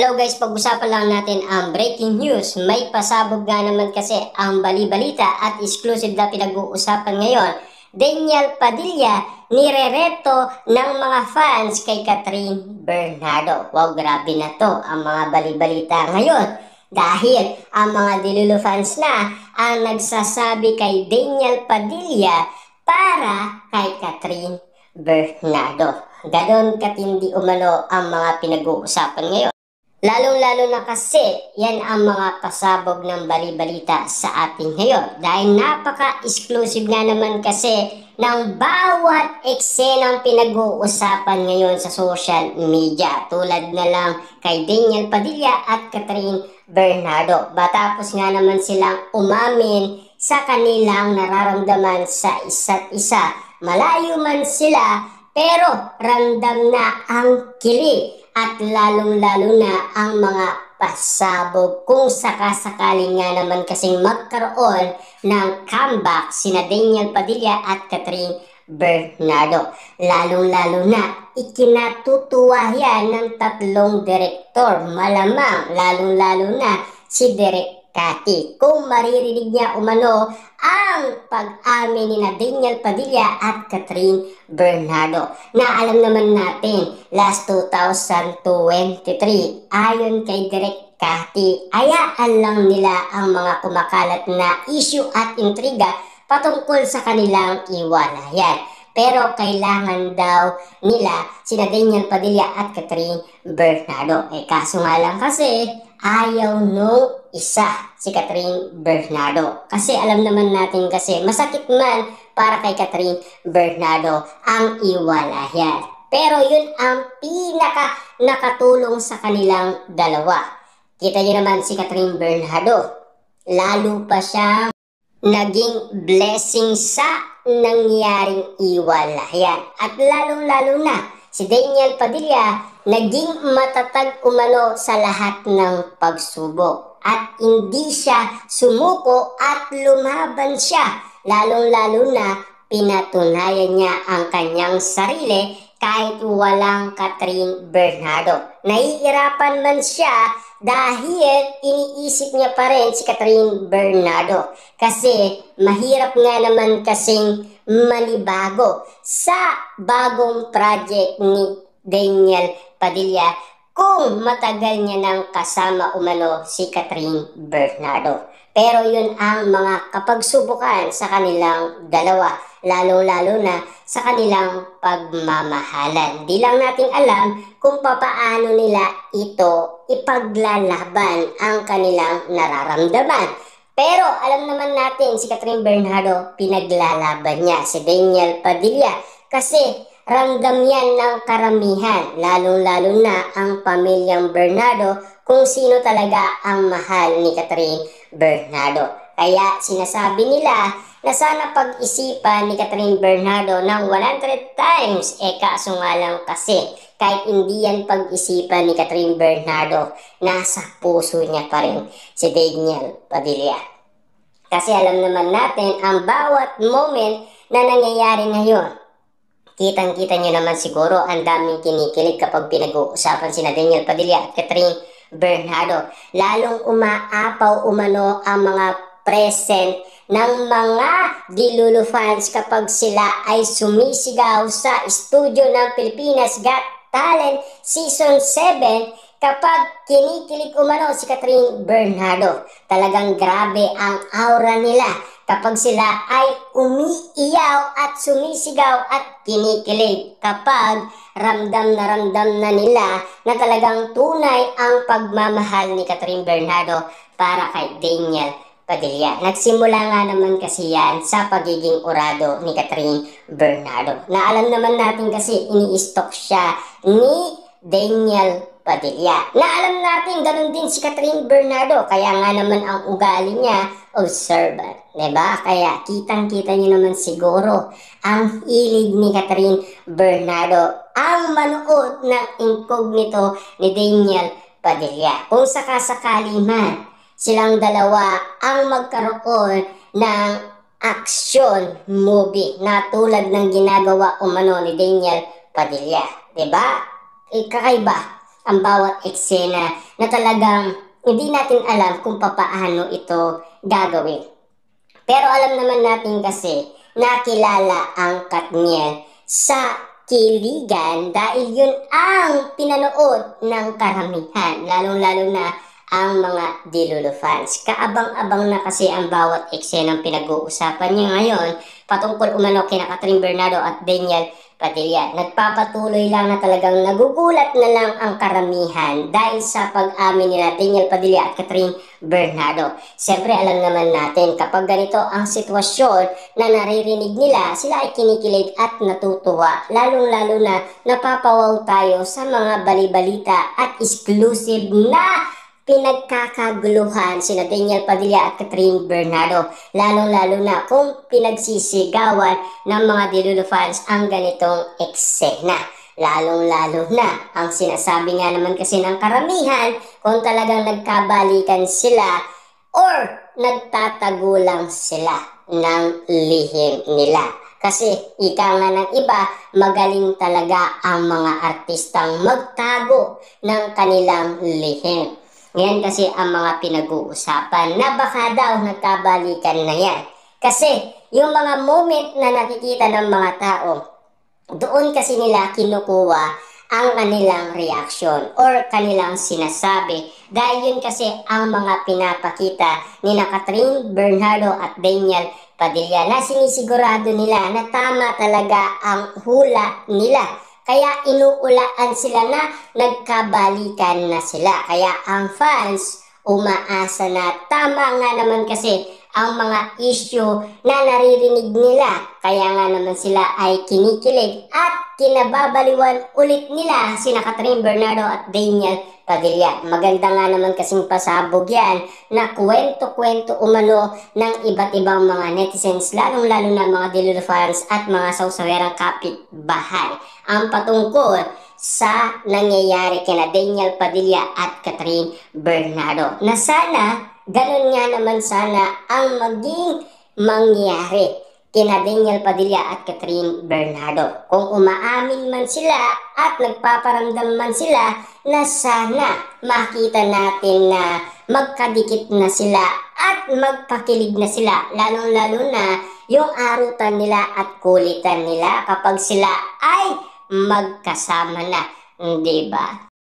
Hello guys, pag-usapan lang natin ang breaking news. May pasabog nga naman kasi ang bali-balita at exclusive na pinag-uusapan ngayon. Daniel Padilla nirereto ng mga fans kay Catherine Bernardo. Wow, grabe na to ang mga bali-balita ngayon. Dahil ang mga Dilulu fans na ang nagsasabi kay Daniel Padilla para kay Catherine Bernardo. Ganon katindi umano ang mga pinag-uusapan ngayon. Lalong-lalo na kasi yan ang mga pasabog ng bali-balita sa atin ngayon. Dahil napaka-exclusive nga naman kasi ng bawat eksenang pinag-uusapan ngayon sa social media. Tulad na lang kay Daniel Padilla at Catherine Bernardo. Matapos nga naman silang umamin sa kanilang nararamdaman sa isa't isa. Malayo man sila pero ramdam na ang kilig. At lalong-lalo na ang mga pasabog kung sakasakali nga naman kasing magkaroon ng comeback sina Daniel Padilla at Catherine Bernardo. Lalong-lalo na ikinatutuwa yan ng tatlong direktor. Malamang lalong-lalo na si Direk Cathy. Kung maririnig niya umano ang pag-amin ni Daniel Padilla at Catherine Bernardo na alam naman natin last 2023 ayon kay Direk Cathy, ayaan lang nila ang mga kumakalat na issue at intriga patungkol sa kanilang iwalayan. Pero kailangan daw nila sina Daniel Padilla at Catherine Bernardo. Kaso nga lang kasi ayaw nung isa, si Catherine Bernardo. Kasi alam naman natin kasi masakit man para kay Catherine Bernardo ang iwalayan. Pero yun ang pinaka nakatulong sa kanilang dalawa. Kita niyo naman si Catherine Bernardo. Lalo pa siyang naging blessing sa nangyaring iwalayan. At lalong-lalo na si Daniel Padilla naging matatag umano sa lahat ng pagsubok. At hindi siya sumuko at lumaban siya. Lalong-lalo na pinatunayan niya ang kanyang sarili kahit walang Catherine Bernardo. Nahihirapan man siya dahil iniisip niya pa rin si Catherine Bernardo. Kasi mahirap nga naman kasing manibago sa bagong project ni Daniel Padilla kung matagal niya nang kasama umano si Catherine Bernardo. Pero yun ang mga kapagsubukan sa kanilang dalawa, lalo-lalo na sa kanilang pagmamahalan. Di lang natin alam kung papaano nila ito ipaglalaban ang kanilang nararamdaman. Pero alam naman natin si Catherine Bernardo, pinaglalaban niya si Daniel Padilla kasi ramdam yan ng karamihan, lalong-lalo na ang pamilyang Bernardo kung sino talaga ang mahal ni Catherine Bernardo. Kaya sinasabi nila na sana pag-isipan ni Catherine Bernardo ng 100 times. Kaso nga lang kasi kahit hindi yan pag-isipan ni Catherine Bernardo, nasa puso niya pa rin si Daniel Padilla. Kasi alam naman natin ang bawat moment na nangyayari ngayon. Kitang-kita nyo naman siguro ang daming kinikilig kapag pinag-uusapan sina Daniel Padilla at Catherine Bernardo. Lalong umaapaw umano ang mga present ng mga Dilulu fans kapag sila ay sumisigaw sa studio ng Pilipinas Got Talent Season 7 kapag kinikilig umano si Catherine Bernardo. Talagang grabe ang aura nila kapag sila ay umiiyaw at sumisigaw at kinikilig, kapag ramdam na nila na talagang tunay ang pagmamahal ni Catherine Bernardo para kay Daniel Padilla. Nagsimula nga naman kasi yan sa pagiging urado ni Catherine Bernardo. Na alam naman natin kasi ini-stalk siya ni Daniel Padilla. Na alam natin ganun din si Catherine Bernardo, kaya nga naman ang ugali niya observant, diba? Kaya kitang-kita niyo naman siguro ang hilig ni Catherine Bernardo ang manood ng incognito ni Daniel Padilla. Kung sakasakali man silang dalawa ang magkaroon ng action movie na tulad ng ginagawa umano ni Daniel Padilla, diba? Kakaiba. ang bawat eksena na talagang hindi natin alam kung papaano ito gagawin. Pero alam naman natin kasi na kilala ang Katniel sa kiligan dahil yun ang pinanood ng karamihan, lalong-lalo na ang mga Delulu fans. Kaabang-abang na kasi ang bawat eksenang pinag-uusapan niya ngayon patungkol umano kina Catherine Bernardo at Daniel Padilla. Nagpapatuloy lang na talagang nagugulat na lang ang karamihan dahil sa pag-amin nila Daniel Padilla at Catherine Bernardo. Siyempre alam naman natin kapag ganito ang sitwasyon na naririnig nila, sila ay kinikilig at natutuwa. Lalong-lalo na napapawaw tayo sa mga balibalita at exclusive na pinagkakaguluhan sina Daniel Padilla at Catherine Bernardo. Lalong-lalo na kung pinagsisigawan ng mga Delulu fans ang ganitong eksena. Lalong-lalo na ang sinasabi nga naman kasi ng karamihan kung talagang nagkabalikan sila or nagtatago lang sila ng lihim nila. Kasi ika nga ng iba, magaling talaga ang mga artistang magtago ng kanilang lihim. Ngayon kasi ang mga pinag-uusapan na baka daw nagkabalikan na yan. Kasi yung mga moment na nakikita ng mga tao, doon kasi nila kinukuha ang kanilang reaction or kanilang sinasabi. Dahil yun kasi ang mga pinapakita ni Catherine Bernardo at Daniel Padilla na sinisigurado nila na tama talaga ang hula nila. Kaya inuulaan sila na nagkabalikan na sila. Kaya ang fans umaasa na tama nga naman kasi ang mga issue na naririnig nila. Kaya nga naman sila ay kinikilig at kinababaliwan ulit nila sina Catherine Bernardo at Daniel Padilla. Maganda nga naman kasing pasabog yan na kwento-kwento umano ng iba't ibang mga netizens, lalong-lalo na mga Delulu fans at mga sausawerang kapitbahay ang patungkol sa nangyayari kina Daniel Padilla at Catherine Bernardo. Na sana, ganun nga naman sana ang maging mangyari kina Daniel Padilla at Catherine Bernardo. Kung umaamin man sila at nagpaparamdam man sila na sana makita natin na magkadikit na sila at magpakilig na sila, lalong-lalo na yung arutan nila at kulitan nila kapag sila ay magkasama na, di ba?